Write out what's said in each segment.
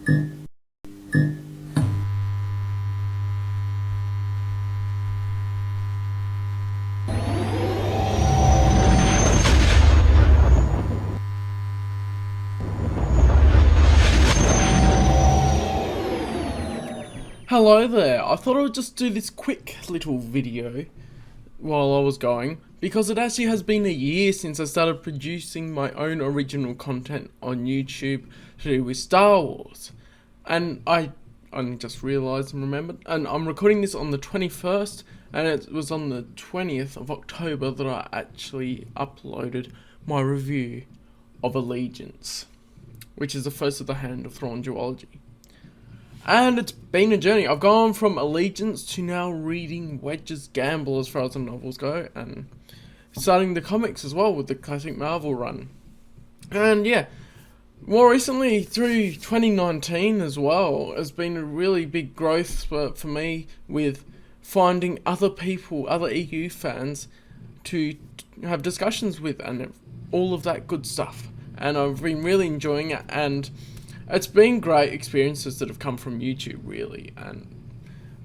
Hello there, I thought I would just do this quick little video while I was going, because it actually has been a year since I started producing my own original content on YouTube to do with Star Wars. And I only just realised and remembered, and I'm recording this on the 21st, and it was on the 20th of October that I actually uploaded my review of Allegiance, which is the first of the Hand of Thrawn duology. And it's been a journey. I've gone from Allegiance to now reading Wedge's Gamble as far as the novels go, and starting the comics as well with the classic Marvel run. And yeah, more recently through 2019 as well has been a really big growth for me with finding other people, other EU fans to have discussions with and all of that good stuff. And I've been really enjoying it, and it's been great experiences that have come from YouTube, really, and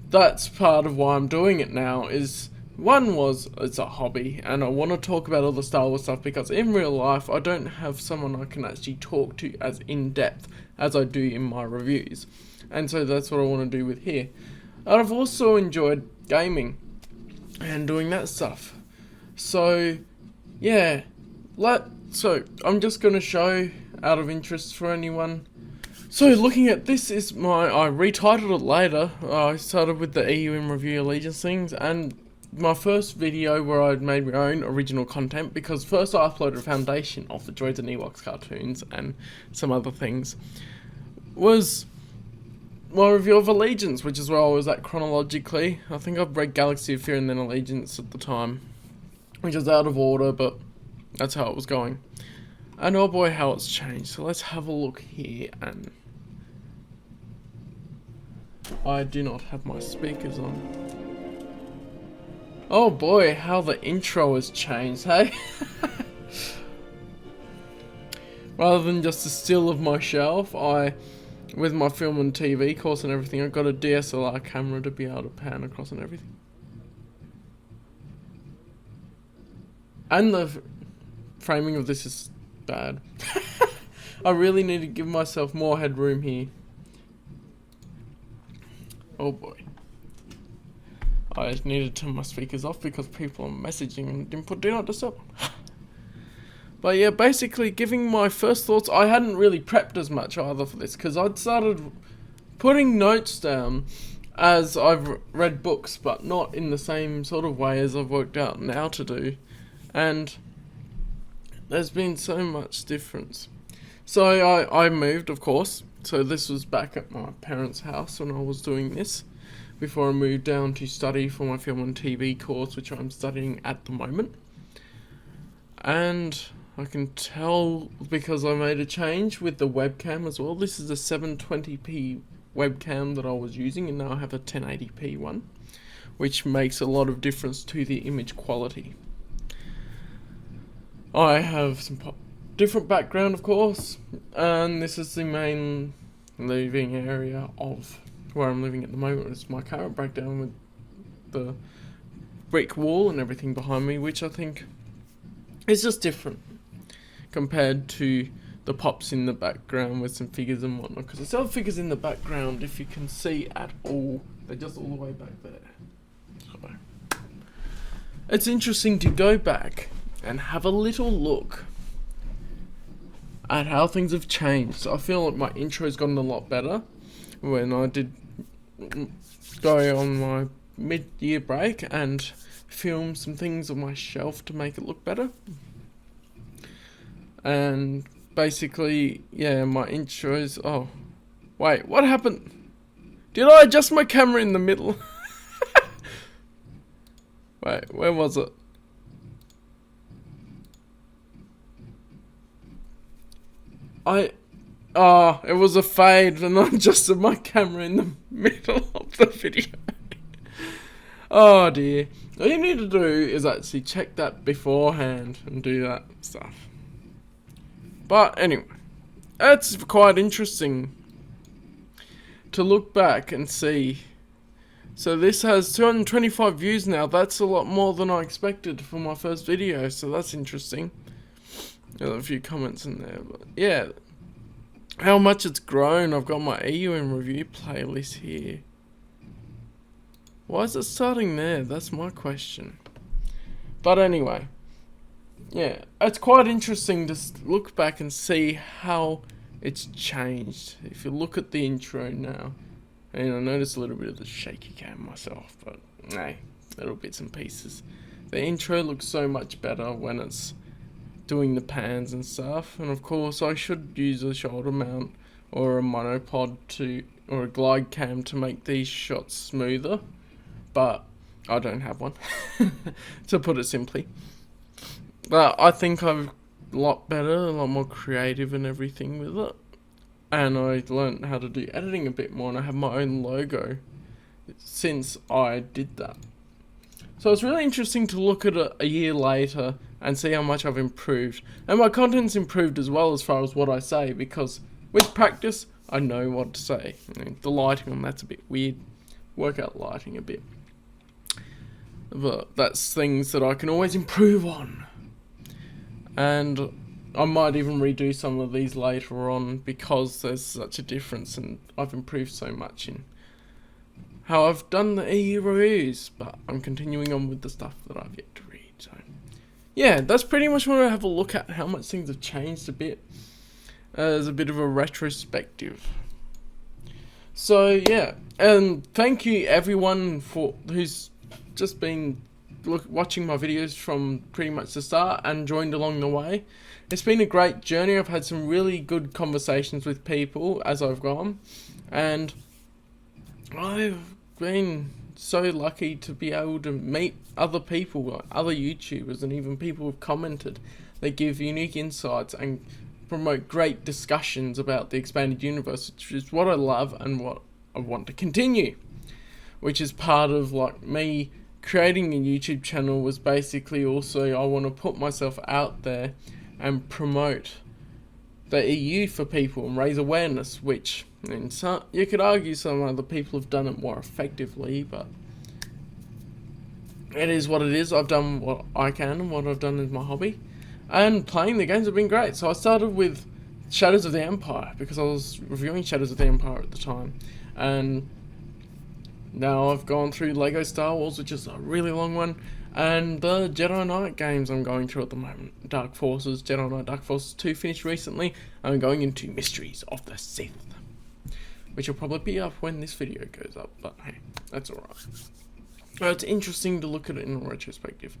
that's part of why I'm doing it now. Is one was it's a hobby, and I want to talk about all the Star Wars stuff because in real life I don't have someone I can actually talk to as in depth as I do in my reviews, and so that's what I want to do with here. And I've also enjoyed gaming and doing that stuff. So yeah, so I'm just gonna show out of interest for anyone. So looking at this is I retitled it later. I started with the EU in review Allegiance things, and my first video where I'd made my own original content, because first I uploaded a foundation of the Droids and Ewoks cartoons and some other things, was my review of Allegiance, which is where I was at chronologically. I think I've read Galaxy of Fear and then Allegiance at the time, which is out of order, but that's how it was going. And oh boy, how it's changed. So let's have a look here, and I do not have my speakers on. Oh boy, how the intro has changed, hey? Rather than just a still of my shelf, with my film and TV course and everything, I got a DSLR camera to be able to pan across and everything. And the framing of this is bad. I really need to give myself more headroom here. Oh boy. I just needed to turn my speakers off because people are messaging and didn't put do not disturb. But yeah, basically giving my first thoughts. I hadn't really prepped as much either for this, because I'd started putting notes down as I've read books, but not in the same sort of way as I've worked out now to do. And there's been so much difference. So I moved, of course. So this was back at my parents' house when I was doing this, before I moved down to study for my film and TV course, which I'm studying at the moment. And I can tell because I made a change with the webcam as well. This is a 720p webcam that I was using, and now I have a 1080p one, which makes a lot of difference to the image quality. I have some different background, of course, and this is the main living area of where I'm living at the moment. It's my current breakdown with the brick wall and everything behind me, which I think is just different compared to the pops in the background with some figures and whatnot, because there's other figures in the background, if you can see at all, they're just all the way back there. So it's interesting to go back and have a little look at how things have changed. So I feel like my intro's gotten a lot better when I did go on my mid-year break and film some things on my shelf to make it look better. And basically, yeah, my intros. Oh, wait, what happened? Did I adjust my camera in the middle? Wait, where was it? It was a fade, and I adjusted my camera in the middle of the video. Oh dear. All you need to do is actually check that beforehand and do that stuff. But anyway, it's quite interesting to look back and see. So this has 225 views now. That's a lot more than I expected for my first video, so that's interesting. There's a few comments in there, but yeah. How much it's grown. I've got my EU in review playlist here. Why is it starting there? That's my question. But anyway, yeah, it's quite interesting to look back and see how it's changed. If you look at the intro now, and I noticed a little bit of the shaky cam myself, but hey, little bits and pieces. The intro looks so much better when it's doing the pans and stuff, and of course I should use a shoulder mount or a monopod or a glide cam to make these shots smoother, but I don't have one, to put it simply. But I think I'm a lot better, a lot more creative and everything with it, and I learned how to do editing a bit more, and I have my own logo since I did that. So it's really interesting to look at it a year later and see how much I've improved. And my content's improved as well as far as what I say, because with practice, I know what to say. The lighting on that's a bit weird. Work out lighting a bit. But that's things that I can always improve on. And I might even redo some of these later on because there's such a difference and I've improved so much in how I've done the EU reviews, but I'm continuing on with the stuff that I've yet to read. So yeah, that's pretty much what I have a look at, how much things have changed a bit as a bit of a retrospective. So yeah, and thank you everyone for who's just been watching my videos from pretty much the start and joined along the way. It's been a great journey. I've had some really good conversations with people as I've gone, and I've been so lucky to be able to meet other people, like other YouTubers, and even people who've commented. They give unique insights and promote great discussions about the expanded universe, which is what I love and what I want to continue. Which is part of like me creating a YouTube channel was basically also I want to put myself out there and promote the EU for people and raise awareness, which you could argue some other people have done it more effectively, but it is what it is. I've done what I can, and what I've done is my hobby, and playing the games have been great. So I started with Shadows of the Empire because I was reviewing Shadows of the Empire at the time, and now I've gone through Lego Star Wars, which is a really long one, and the Jedi Knight games I'm going through at the moment. Dark Forces, Jedi Knight Dark Forces 2 finished recently. I'm going into Mysteries of the Sith, which will probably be up when this video goes up, but hey, that's alright. It's interesting to look at it in retrospective.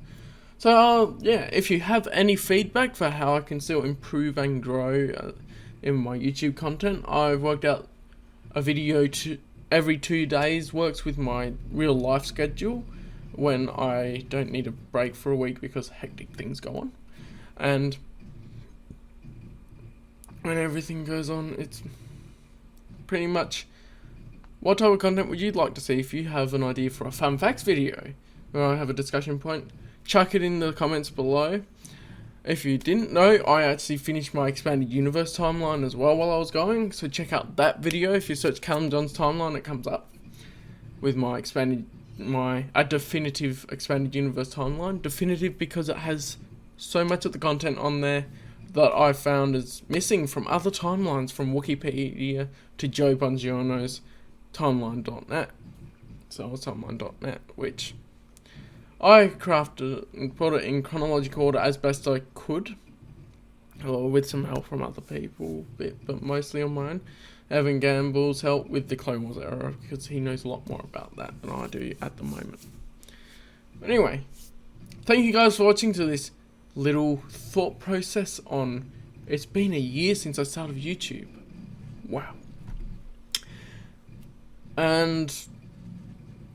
So yeah, if you have any feedback for how I can still improve and grow in my YouTube content, I've worked out a video every 2 days works with my real life schedule when I don't need a break for a week because hectic things go on. And when everything goes on, it's pretty much what type of content would you like to see. If you have an idea for a fun facts video where I have a discussion point, chuck it in the comments below. If you didn't know, I actually finished my expanded universe timeline as well while I was going, so check out that video. If you search Callum John's timeline, it comes up with my definitive expanded universe timeline. Definitive because it has so much of the content on there that I found is missing from other timelines, from Wikipedia to Joe Bongiorno's timeline.net. So it's timeline.net, which I crafted it and put it in chronological order as best I could, or with some help from other people, but mostly on my own. Evan Gamble's help with the Clone Wars era, because he knows a lot more about that than I do at the moment. But anyway, thank you guys for watching to this little thought process on, it's been a year since I started YouTube. Wow. And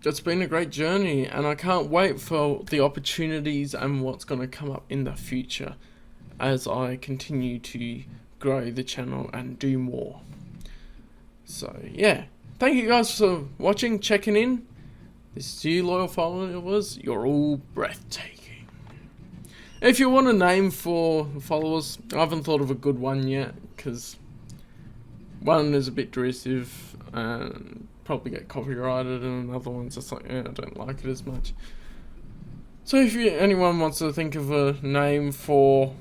it's been a great journey, and I can't wait for the opportunities and what's going to come up in the future as I continue to grow the channel and do more. So yeah, thank you guys for watching, checking in. This is you loyal followers, you're all breathtaking. If you want a name for followers, I haven't thought of a good one yet, because One is a bit derisive and probably get copyrighted, and another one's just like, I don't like it as much. So if anyone wants to think of a name for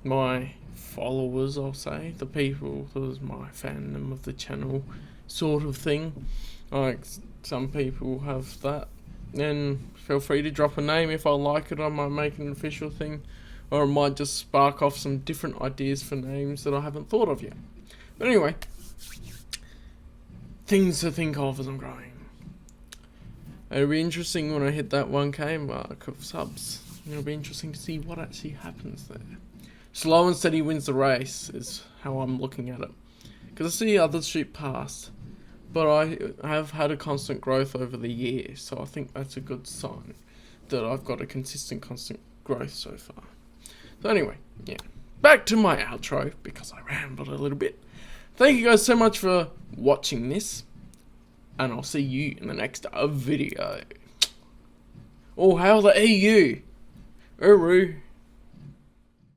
my followers, I'll say, the people, there's my fandom of the channel sort of thing, like some people have that, then feel free to drop a name. If I like it, I might make an official thing, or it might just spark off some different ideas for names that I haven't thought of yet. But anyway, things to think of as I'm growing. It'll be interesting when I hit that 1k mark of subs. It'll be interesting to see what actually happens there. Slow and steady wins the race is how I'm looking at it. Because I see others shoot past, but I have had a constant growth over the years, so I think that's a good sign that I've got a consistent growth so far. So anyway, yeah, back to my outro, because I rambled a little bit. Thank you guys so much for watching this, and I'll see you in the next video. Oh, how the EU? Uru.